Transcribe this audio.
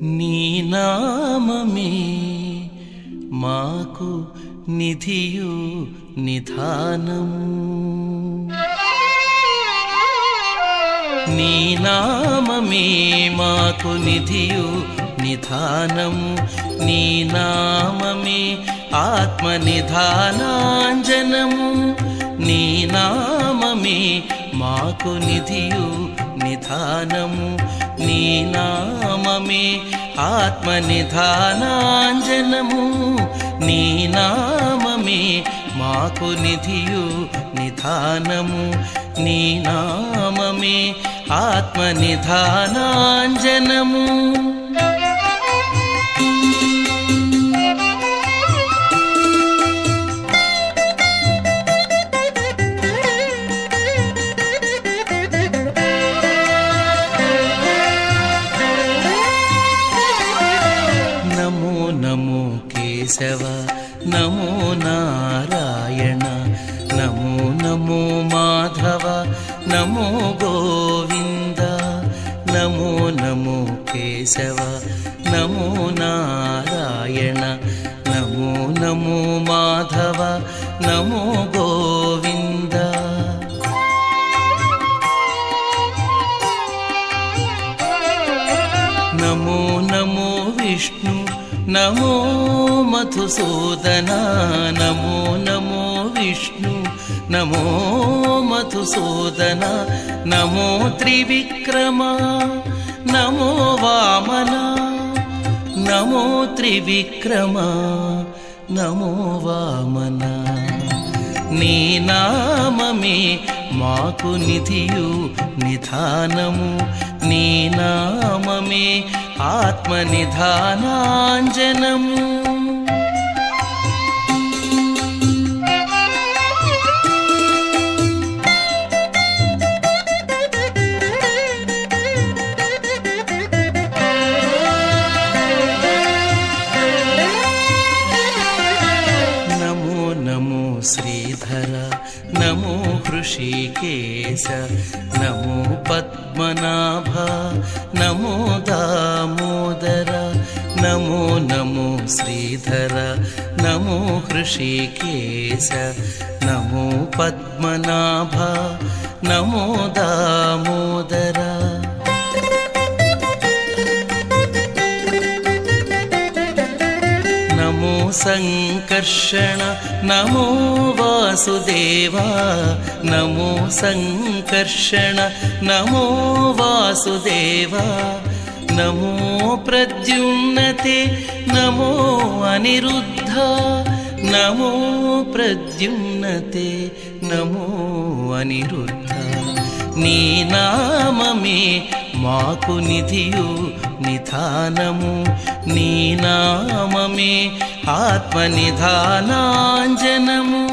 నీ నామమే మాకు నిధియు నిధానము. నీ నామమే మాకు నిధియు నిధానము. నీ నామమే ఆత్మ నిధానాంజనము. నీ నామమే మాకు నిధియు నిధానము. నీ నామమే ఆత్మ నిధానాంజనము. నీ నామమే మాకు నిధియు నిధానము. నీ నామమే ఆత్మ నిధానాంజనము. నమో నమో కేశవ నమో నారాయణ. నమో నమో మాధవ నమో గోవింద. నమో నమో కేశవ నమో నారాయణ. నమో నమో మాధవ నమో గోవింద. నమో నమో విష్ణు నమో మధుసూదన. నమో నమో విష్ణు నమో మధుసూదన. నమో త్రివిక్రమ నమో వామన. నమో త్రివిక్రమ నమో వామన. నీ నామమే మాకు నిధియు నిధానము. నీ నామమే ఆత్మ నిధానాంజనము. నమో నమో శ్రీధర నమో హృషికేశ. నమో పద్మనాభ నమో దామోదర. నమో నమో శ్రీధర నమో హృషికేశ. నమో పద్మనాభ నమో దామోదర. నమో సంకర్షణ నమో వాసుదేవ. నమో సంకర్షణ నమో వాసుదేవ. నమో ప్రద్యుమ్నతే నమో అనిరుద్ధ. నమో ప్రద్యుమ్నతే నమో అనిరుద్ధ. నీ నామమే మాకు నిధియు నిధానము. నీ నామమే ఆత్మ నిధానాంజనము.